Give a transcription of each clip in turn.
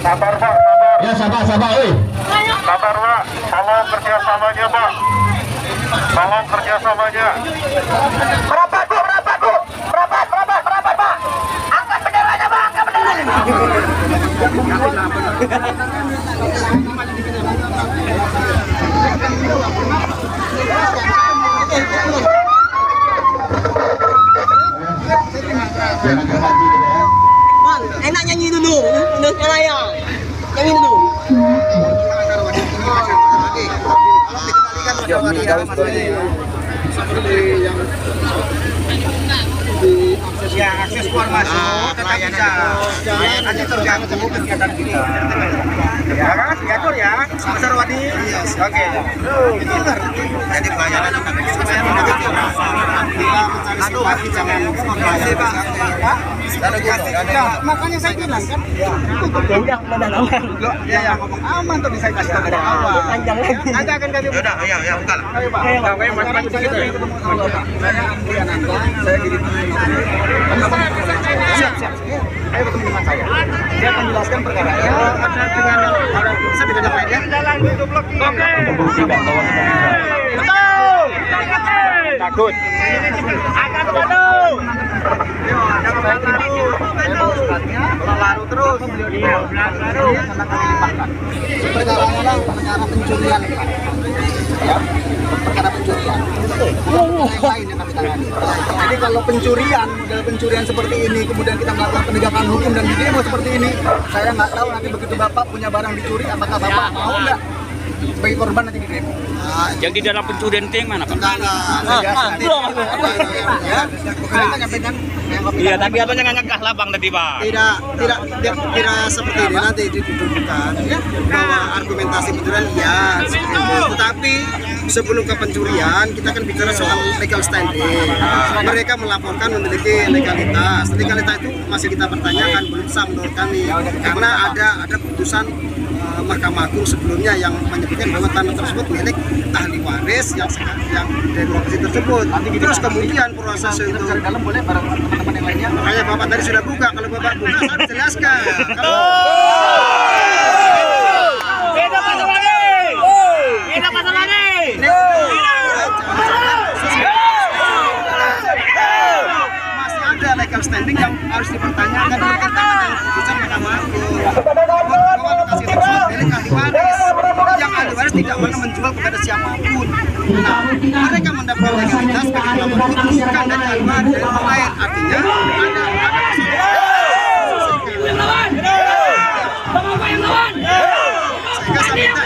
Sabar Pak, sabar. Ya sabar, oi. Sabar Pak, tolong kerjasamanya Pak. Tolong kerjasamanya. Merapat Bu, merapat Bu. Merapat Pak. Angkat benderanya Pak, angkat benderanya. Jangan terhenti ya. Bang, enak nyanyi dulu. Indosnya Raya. Nyanyi dulu. Ya, akses keluar masuk tetap bisa. Nanti terganggu semua kegiatan kita. Ya kan, diatur ya, Mas Arwadi. Oke. Jadi pelayanan makanya saya bilang kan Udah mendalamkan. ya ngomong aman tuh saya kasih tahu dari awal. Panjang lagi. Nanti akan kami udah ya buka lah. Ayo Pak. Ayo maju gitu ya. Saya ambil Anda, saya diri. Siap. Ayo ketemu dengan saya. Saya akan jelaskan perkara. Ada dengan ada bisa dengan yang lain ya. Oke. Betul. Takut. Akan betul. Yo, ada lalu terus. Iya, lalu. Perkaranya lah perkara pencurian. Ya, perkara pencurian. Lain yang kami tangani. Jadi kalau model pencurian seperti ini, kemudian kita melakukan penegakan hukum dan di demo seperti ini, saya nggak tahu nanti begitu Bapak punya barang dicuri, apakah Bapak mau nggak sebagai korban nanti di demo? Yang di dalam pencurian itu yang mana Pak? Iya, tapi apa yang ngegah labang tadi Pak? Tidak seperti ini nanti didudukkan bahwa argumentasi pencurian ya, tetapi sebelum ke pencurian kita kan bicara soal legal standing. Mereka melaporkan memiliki legalitas itu masih kita pertanyakan, belum sah menurut kami karena ada putusan Mahkamah Agung sebelumnya yang menyebutkan bahwa tanah tersebut milik ahli waris yang dari lokasi tersebut. Terus kemudian proses itu dalam boleh barang teman-teman yang lainnya. Makanya Bapak tadi sudah buka, kalau Bapak buka saya jelaskan. Beda pasal lagi. Masih ada legal standing yang harus dipertanyakan bertentangan dengan putusan Mahkamah Agung. Lokasi tersebut milik ahli waris, yang ahli waris tidak boleh menjual kepada siapapun. Nah, mereka mendapatkan legalitas bagi pelaku itu bukan dari ahli waris, dari orang lain. Artinya sehingga saya minta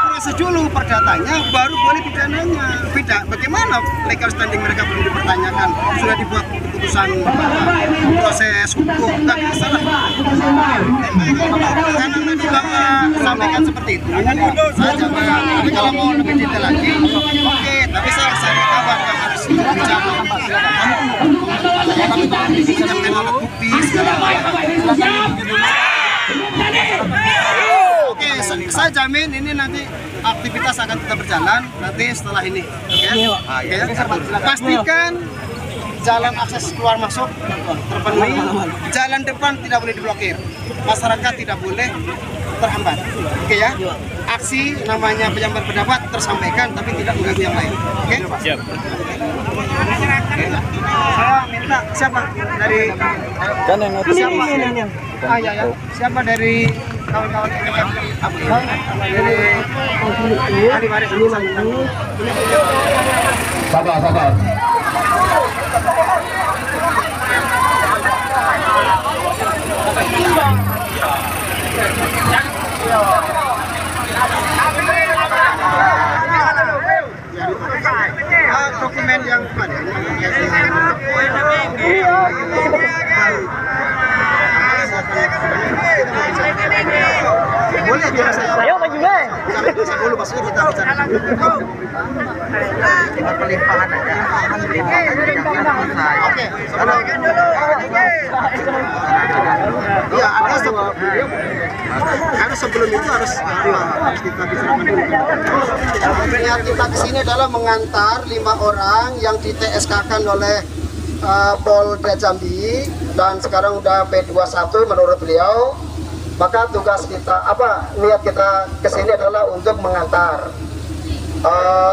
proses dulu perdatanya, baru boleh pidananya. Bagaimana legal standing mereka belum dipertanyakan, sudah dibuat keputusan proses hukum, nggak bisa lah. Karena tadi Bapak sampaikan seperti itu, saya coba, tapi kalau mau lebih detail lagi, oke, tapi saya minta Bapak harus bicara. Kami menyiapkan alat bukti segala macam. Oke, saya jamin ini nanti aktivitas akan tetap berjalan nanti setelah ini. Oke, pastikan jalan akses keluar masuk terpenuhi, jalan depan tidak boleh diblokir, masyarakat tidak boleh terhambat. Oke ya, aksi namanya penyampaian pendapat tersampaikan tapi tidak mengganggu yang lain. Oke? Siap. Saya minta siapa dari Ini. siapa dari kawan-kawan dari ahli waris ini Sabar. dokumen yang ada boleh biar saya Ayo maju deh. bisa dulu pas kita bicara kita pelimpahan aja oke iya karena sebelum itu harus kita bicarakan dulu. Niat kita kesini adalah mengantar 5 orang yang di TSK-kan oleh Polda Jambi dan sekarang udah P21 menurut beliau. Maka tugas kita, niat kita kesini adalah untuk mengantar.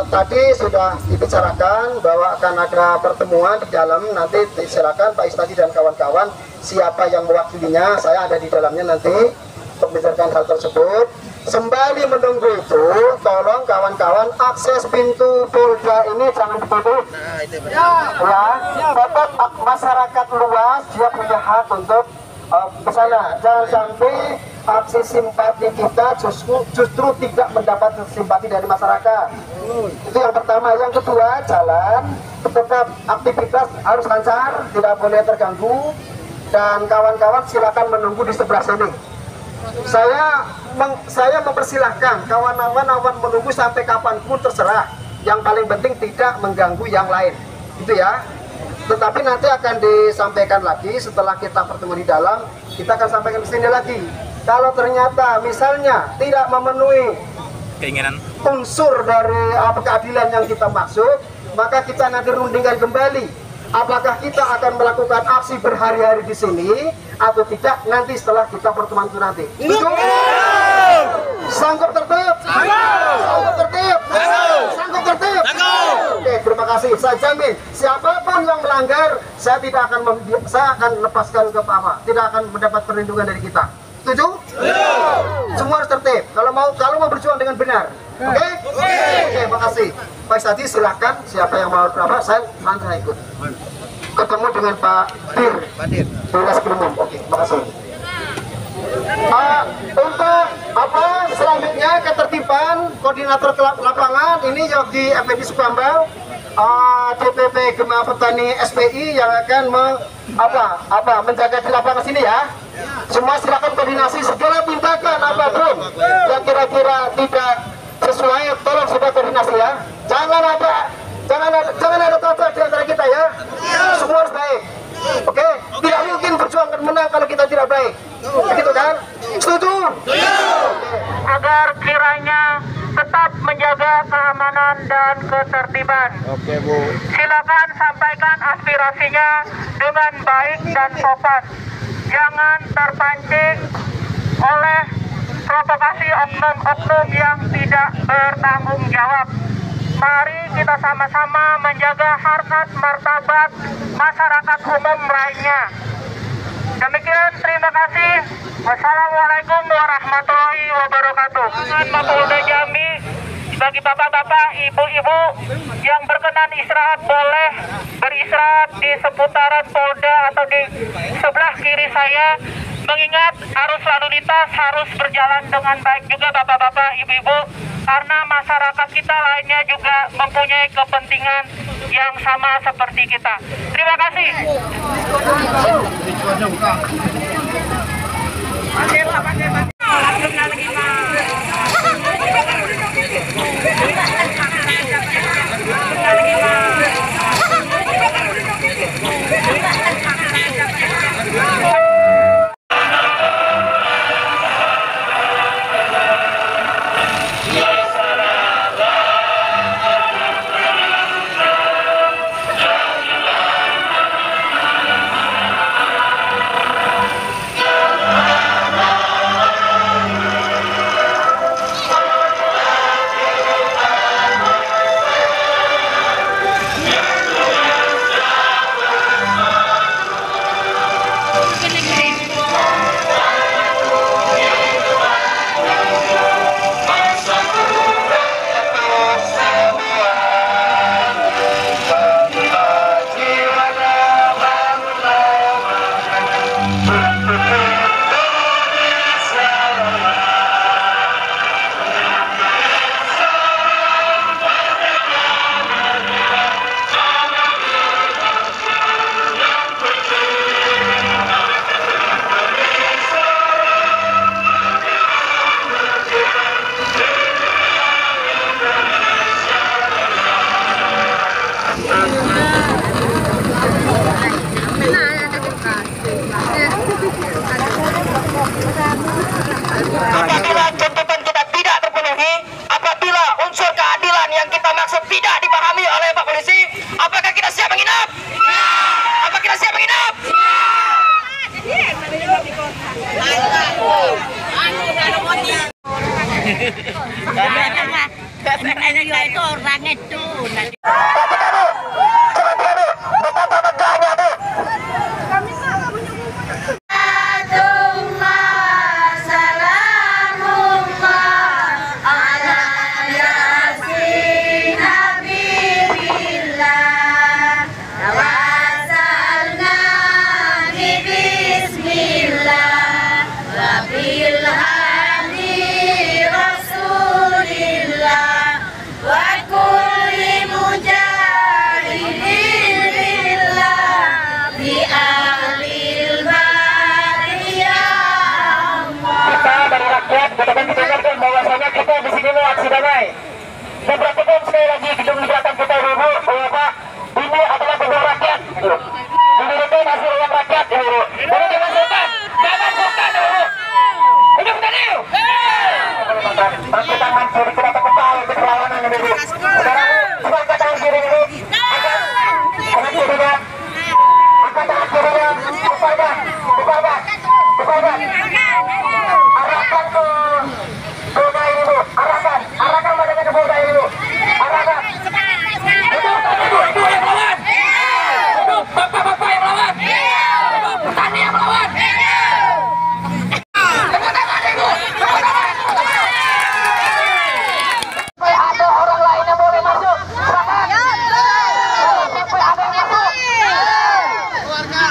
Tadi sudah dibicarakan bahwa akan ada pertemuan di dalam, nanti silakan Pak Istadi dan kawan-kawan siapa yang mewakilinya, saya ada di dalamnya nanti untuk membicarakan hal tersebut. Sembari menunggu itu, tolong kawan-kawan akses pintu Polda ini jangan ditutup. Tetap masyarakat luas dia punya hak untuk ke sana. Jangan sampai aksi simpati kita justru tidak mendapat simpati dari masyarakat. Itu yang pertama. Yang kedua, jalan tetap aktivitas harus lancar, tidak boleh terganggu, dan kawan-kawan silakan menunggu di sebelah sini. Saya mempersilahkan kawan-kawan menunggu sampai kapanpun terserah. Yang paling penting tidak mengganggu yang lain, itu ya. Tetapi nanti akan disampaikan lagi setelah kita bertemu di dalam, kita akan sampaikan ke sini lagi. Kalau ternyata misalnya tidak memenuhi Keinginan. unsur dari keadilan yang kita maksud, maka kita nanti rundingkan kembali. Apakah kita akan melakukan aksi berhari-hari di sini atau tidak nanti setelah kita pertemuan itu nanti. Sanggup tertib? Sanggup tertib? Sanggup tertib? Oke, terima kasih. Saya jamin siapapun yang melanggar, saya akan lepaskan ke Pak, tidak akan mendapat perlindungan dari kita. Setuju? Semua harus tertib. Kalau mau berjuang dengan benar. Oke? Oke, makasih. Pak Istadi silahkan, siapa yang mau berapa, saya ikut. Ketemu dengan Pak Dir. Dinas Krimum. Oke, makasih. Untuk selanjutnya ketertiban koordinator lapangan ini Yogi Effendi Sukambang, DPP Gema Petani SPI yang akan menjaga di lapangan sini ya. Semua silakan koordinasi segala tindakan apapun yang kira-kira tidak sesuai, tolong sudah koordinasi ya. Jangan ada tata di antara kita ya. Semua harus baik. Oke, tidak mungkin berjuang dan menang kalau kita tidak baik. Begitu kan? Setuju? Agar kiranya tetap menjaga keamanan dan ketertiban. Oke, Bu. Silakan sampaikan aspirasinya dengan baik dan sopan. Jangan terpancing oleh provokasi oknum-oknum yang tidak bertanggung jawab. Mari kita sama-sama menjaga harkat martabat masyarakat umum lainnya. Demikian, terima kasih. Wassalamualaikum warahmatullahi wabarakatuh. Mapolda Jambi, bagi bapak-bapak, ibu-ibu yang berkenan istirahat boleh beristirahat di seputaran Polda atau di sebelah kiri saya. Mengingat arus lalu lintas harus berjalan dengan baik juga bapak-bapak, ibu-ibu, karena masyarakat kita lainnya juga mempunyai kepentingan yang sama seperti kita. Terima kasih. Katanya itu orang itu. Bahwasanya kita di sini aksi damai. Dan perhatikan sekali lagi gedung di belakang kita ibu bahwa Pak ini adalah gedung rakyat. Ini gedung hasil uang rakyat ya ibu. Jadi jangan sultan ibu. Hidup tadi. Bangku tangan kiri kita kepala untuk perlawanan ibu. Sekarang bukan tangan kiri ibu. Tangan kirinya. Angkat tangan kirinya. Kepada. Arahkan ke boda ini bu, arahkan badannya ke boda ini bu, arahkan. Itu yang melawan. Itu bapak-bapak yang melawan. Itu petani yang melawan. Tepuk tangan ibu. Sampai ada orang lain yang boleh masuk. Silakan. Sampai ada yang masuk. Keluarga.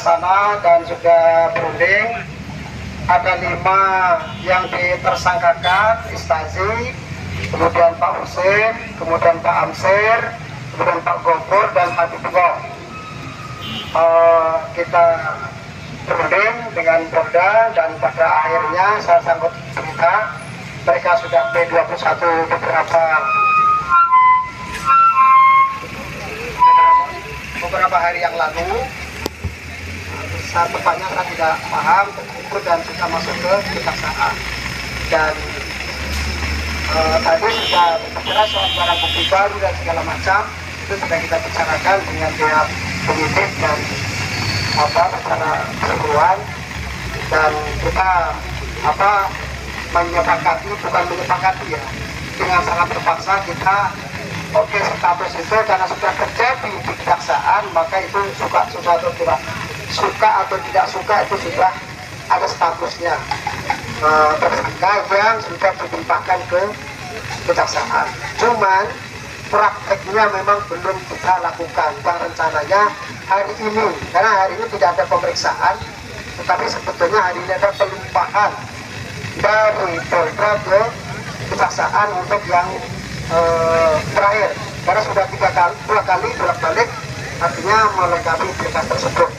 Sana dan juga berunding ada 5 yang ditersangkakan Istazi, kemudian Pak Husin, kemudian Pak Amsir, kemudian Pak Gopur dan Habibullah. Kita berunding dengan Polda dan pada akhirnya saya sanggup cerita mereka sudah P21 beberapa hari yang lalu. Saat tepatnya saya tidak paham dan sudah masuk ke kejaksaan dan tadi sudah berbicara soal barang bukti baru dan segala macam itu sudah kita bicarakan dengan pihak penyidik dan secara keseluruhan dan kita menyepakati ya dengan sangat terpaksa kita status itu karena sudah terjadi di kejaksaan maka itu suka atau tidak suka itu sudah ada statusnya tersangka yang sudah dilimpahkan ke kejaksaan. Cuman prakteknya memang belum kita lakukan dan rencananya hari ini karena hari ini tidak ada pemeriksaan tetapi sebetulnya hari ini ada pelimpahan dari Polda ke kejaksaan untuk yang terakhir karena sudah 2 kali bolak-balik artinya melengkapi berkas tersebut.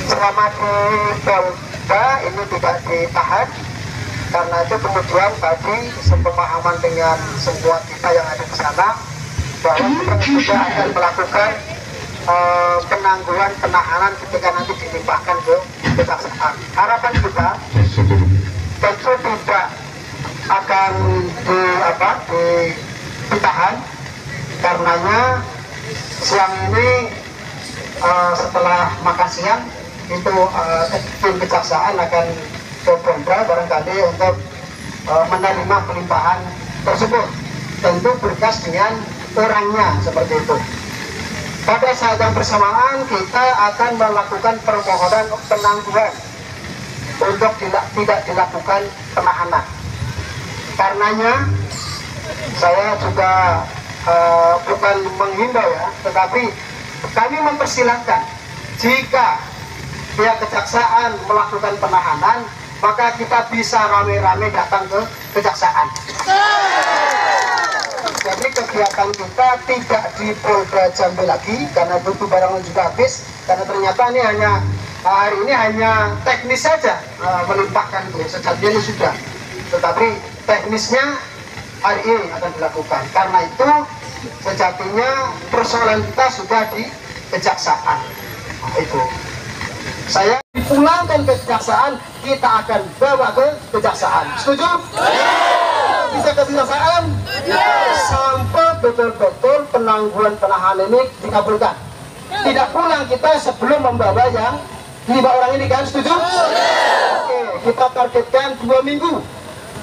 Selama di Polda ini tidak ditahan karena itu kemudian tadi sepemahaman dengan semua kita yang ada di sana bahwa kita juga akan melakukan penangguhan penahanan ketika nanti dilimpahkan ke kejaksaan. Harapan kita tentu tidak akan ditahan karenanya siang ini setelah makan siang itu tim kejaksaan akan ke Polda barangkali untuk menerima pelimpahan tersebut tentu berkas dengan orangnya seperti itu. Pada saat yang bersamaan kita akan melakukan permohonan penangguhan untuk tidak dilakukan penahanan Karenanya saya juga bukan menghimbau ya, tetapi kami mempersilahkan jika pihak kejaksaan melakukan penahanan, maka kita bisa rame-rame datang ke kejaksaan. Jadi kegiatan kita tidak di Polda Jambi lagi, karena butuh barang juga habis, karena ternyata ini hari ini hanya teknis saja melimpahkan itu, sejatinya sudah, tetapi teknisnya hari ini akan dilakukan. Karena itu sejatinya persoalan kita sudah di kejaksaan. Nah, itu saya dipulangkan ke kejaksaan, kita akan bawa ke kejaksaan. Setuju? Bisa ke kejaksaan sampai betul-betul penangguhan penahanan ini dikabulkan. Tidak pulang kita sebelum membawa yang 5 orang ini, kan? Setuju? Oke, kita targetkan 2 minggu.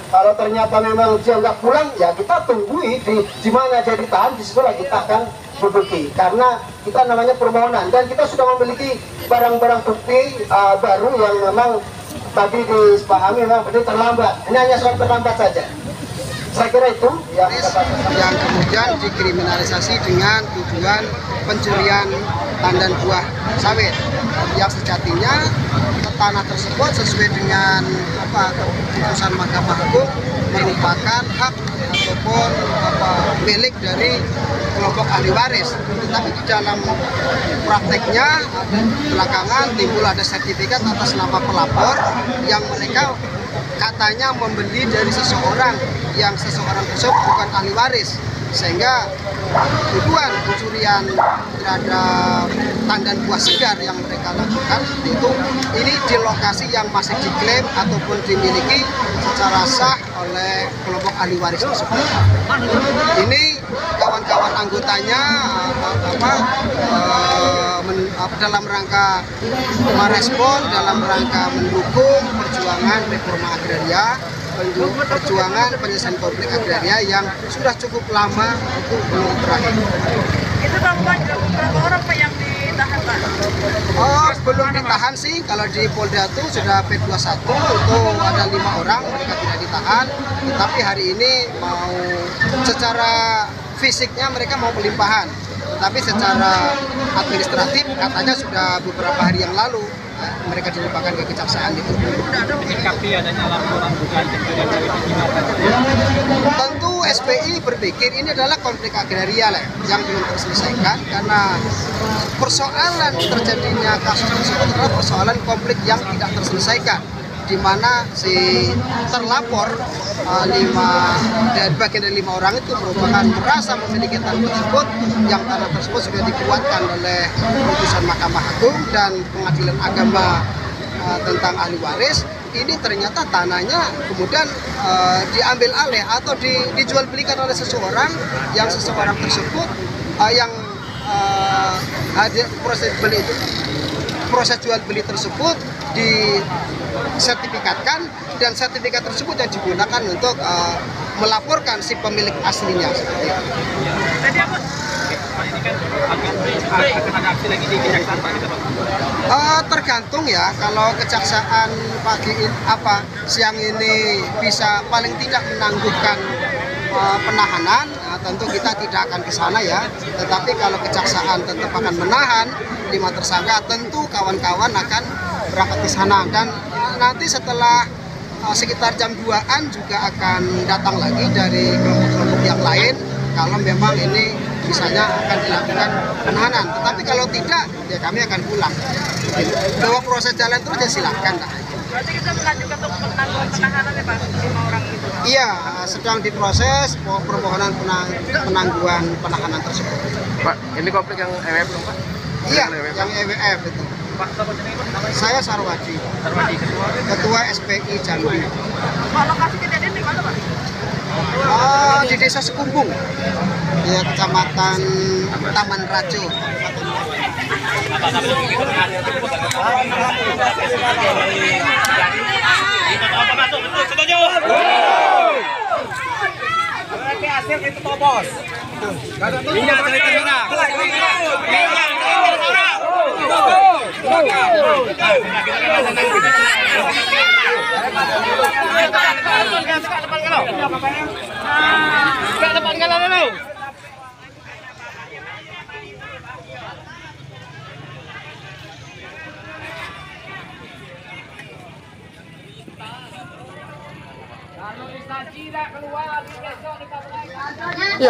Kalau ternyata memang dia nggak pulang, ya kita tunggui di mana dia ditahan, di sekolah kita akan duduki. Karena kita namanya permohonan, dan kita sudah memiliki barang-barang bukti baru yang memang tadi disepahami memang betul terlambat. Ini hanya soal terlambat saja. Saya kira itu yang kemudian dikriminalisasi dengan tuduhan pencurian tandan buah sawit, yang sejatinya tanah tersebut sesuai dengan keputusan Mahkamah Agung merupakan hak ataupun milik dari kelompok ahli waris. Tetapi di dalam prakteknya belakangan timbul ada sertifikat atas nama pelapor yang mereka katanya membeli dari seseorang yang seseorang tersebut bukan ahli waris, sehingga tuduhan pencurian terhadap tandan buah segar yang mereka lakukan itu ini di lokasi yang masih diklaim ataupun dimiliki secara sah oleh kelompok ahli waris tersebut. Ini kawan-kawan anggotanya dalam rangka merespon, dalam rangka mendukung perjuangan reforma agraria, perjuangan penyelesaian konflik agraria yang sudah cukup lama itu belum berakhir. Itu berapa orang Pak yang ditahan, Pak? Oh, belum ditahan sih. Kalau di Polda itu sudah P21 itu ada 5 orang mereka tidak ditahan. Tetapi hari ini mau secara fisiknya mereka mau pelimpahan. Tetapi secara administratif katanya sudah beberapa hari yang lalu mereka dilimpahkan ke kejaksaan itu. Menyikapi adanya laporan dugaan pencurian sawit ini gimana? Tentu SPI berpikir ini adalah konflik agraria lah, yang belum terselesaikan, karena persoalan terjadinya kasus tersebut adalah persoalan konflik yang tidak terselesaikan, di mana si terlapor bagian dari 5 orang itu merupakan merasa memiliki tanah tersebut, yang tanah tersebut sudah dikuatkan oleh putusan Mahkamah Agung dan Pengadilan Agama tentang ahli waris. Ini ternyata tanahnya kemudian diambil alih atau dijual belikan oleh seseorang, yang seseorang tersebut yang proses jual beli tersebut disertifikatkan, dan sertifikat tersebut yang digunakan untuk melaporkan si pemilik aslinya. Seperti itu. Jadi apa? Akan ada aksi lagi di kejaksaan Pak? Tergantung ya, kalau kejaksaan siang ini bisa paling tidak menangguhkan penahanan, tentu kita tidak akan ke sana ya. Tetapi kalau kejaksaan tetap akan menahan 5 tersangka, tentu kawan-kawan akan berangkat ke sana, dan nanti setelah sekitar jam 2-an juga akan datang lagi dari kelompok-kelompok yang lain kalau memang ini misalnya akan dilakukan penahanan. Tetapi kalau tidak, ya kami akan pulang. Bahwa proses jalan terus ya silahkan. Berarti kita mengajukan untuk penangguhan penahanan ya Pak, 5 orang itu? Iya, sedang diproses permohonan penangguhan penahanan tersebut. Pak, ini konflik yang EWF belum Pak? Iya, yang EWF itu. Pak, Saya Sarwadi, Ketua SPI Jambi. Pak, lokasi kejadian di mana Pak? Di Desa Sekumbung, ya, Kecamatan Taman Rajo. Hasil itu bos. Minyak cerita merah. Minyak Ya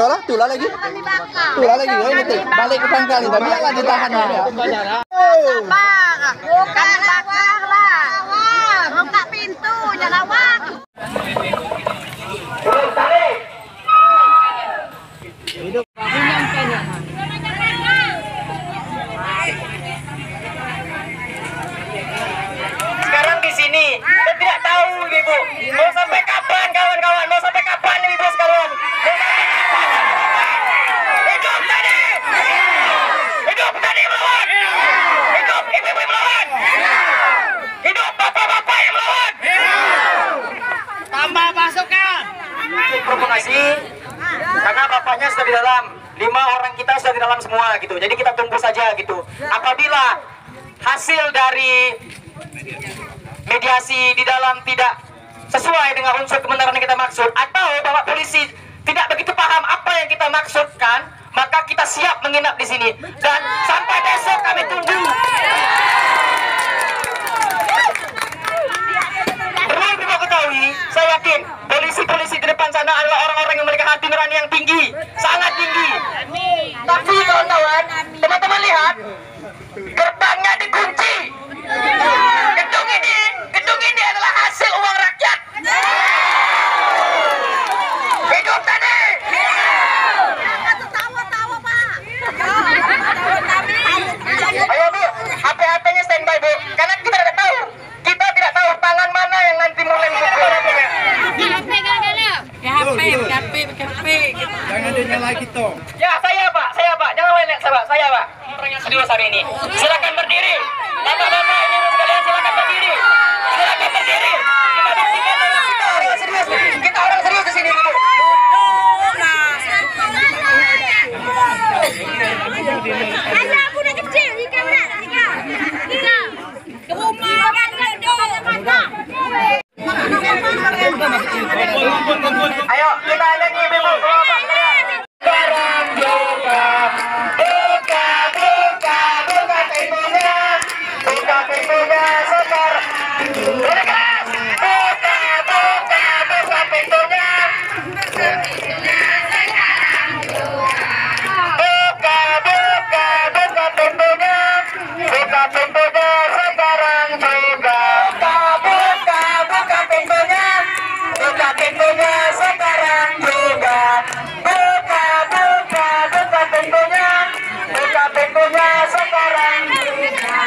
lah, tulah lagi. Tulah lagi, ya ini balik ke pangkal itu. Biarlah ditahan ya. Bukan belakang lah. Buka pintu, jangan lawak. Sekarang di sini, kita tidak tahu ibu. Mau sampai kapan kawan-kawan? Mau sampai kapan ibu sekalian? Hidup tadi! Hidup tadi melawan! Hidup ibu-ibu melawan! Hidup bapak-bapak yang melawan! Tambah pasukan! Provokasi, karena bapaknya sudah di dalam. 5 orang kita sudah di dalam semua gitu. Jadi kita tunggu saja gitu. Apabila hasil dari mediasi di dalam tidak sesuai dengan unsur kebenaran yang kita maksud, atau Bapak polisi tidak begitu paham apa yang kita maksudkan, maka kita siap menginap di sini dan sampai besok kami tunggu. Perlu kita ketahui, saya yakin polisi-polisi di depan sana adalah orang-orang yang memiliki hati nurani yang tinggi, sangat tinggi. Tapi kawan-kawan, teman-teman lihat, gerbangnya dikunci. Gedung ini adalah hasil uang rakyat. Hidup tadi. Tawa-tawa, Pak. Ayo Bu, HP-nya standby Bu, karena kita tidak tahu tangan mana yang nanti mulai mukul. Jangan dinyalai kita. Ya saya Pak, jangan lain saya Pak. Orang yang serius hari ini. Silakan berdiri. Bapak-bapak ini sekalian silakan berdiri. Silakan berdiri. Kita buktikan bahwa kita orang serius. Kita orang serius di sini Bu. Ada aku udah kecil, Ika berat, Ika. Ke rumah kan Ayo kita nyanyi Ibu. Sekarang buka pintunya. Buka pintunya sekarang. Bergegas. Buka pintunya. Buka pintunya sekarang juga. Buka pintunya. Buka pintunya sekarang juga. Buka pintunya. Buka pintunya sekarang juga.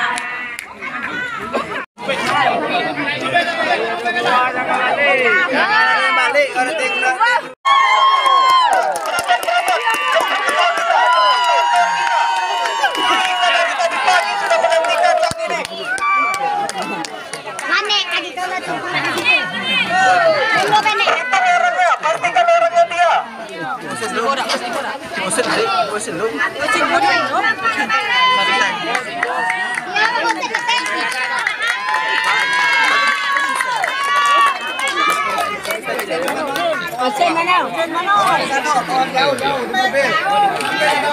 Jangan balik kalau tinggal. Manek lagi kalau tu. Tunggu benek. Pastikan orangnya dia.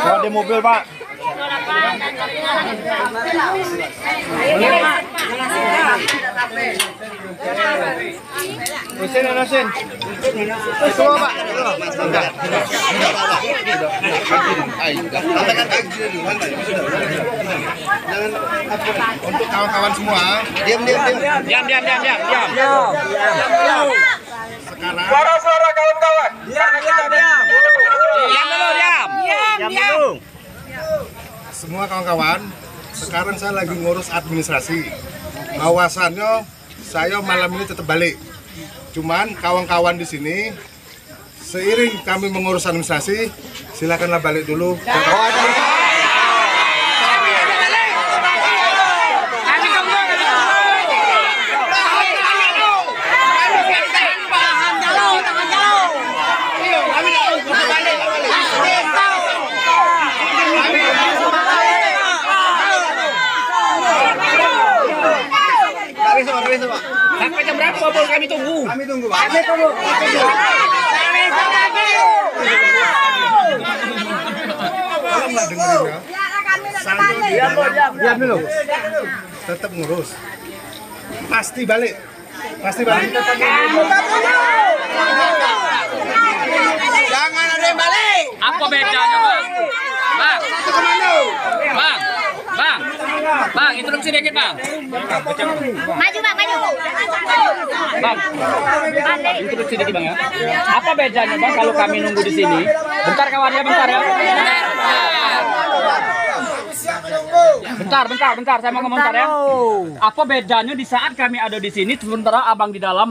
Ada mobil Pak. Mesin. Itu Pak. Untuk kawan-kawan semua, diam. Suara-suara kawan-kawan. Diam dulu. Semua kawan-kawan, sekarang saya lagi ngurus administrasi. Bahwasannya saya malam ini tetap balik. Cuman kawan-kawan di sini, seiring kami mengurus administrasi, silakanlah balik dulu. Sampai jam berapa Bol kami tunggu? Kami tunggu, Pak. Kalau nggak dengerin ya, saya diam dulu. Tetap ngurus. Pasti balik. Pasti balik. Jangan ada yang balik. Apa bedanya, Bang? Bang, introduksi dikit, Bang. Maju, Bang, maju. Bang, introduksi dikit, Bang ya. Apa bedanya, Bang, kalau kami nunggu di sini? Bentar kawannya, bentar ya. Bentar, saya mau komentar ya. Apa bedanya di saat kami ada di sini sementara Abang di dalam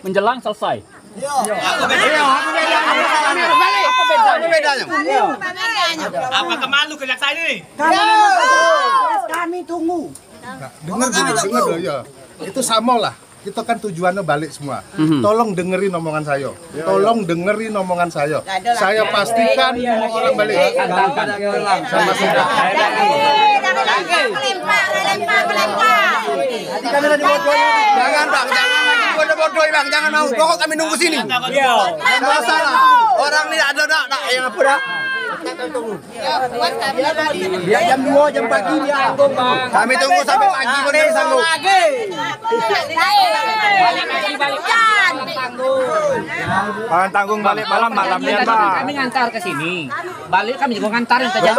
menjelang selesai? Apa bedanya? Apa kemalu kejaksaan ini? Kami tunggu. Dengar dulu ya. Itu sama lah. Itu kan tujuannya balik semua. Tolong dengerin omongan saya. Tolong dengerin omongan saya. Saya pastikan semua orang balik. Sama sudah. Jangan bang, jangan bodoh bang, jangan mau. Pokok kami nunggu sini. Tidak masalah. Orang ini ada yang apa dah? Dia jam 2 jam pagi dia sanggup bang. Kami tunggu sampai pagi pun dia sanggup. Jangan tanggung balik malam ya bang. Kami ngantar ke sini. Balik kami juga ngantarin saja.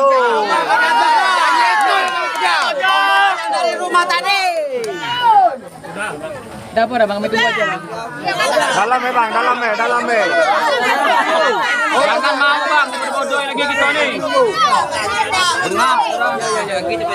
Dari rumah tadi. Udah apa Bang? Tunggu aja Bang. Dalam ya bang, dalam ya. Jangan mau Bang, berbodoh lagi gitu nih. Maaf, orang ya gitu.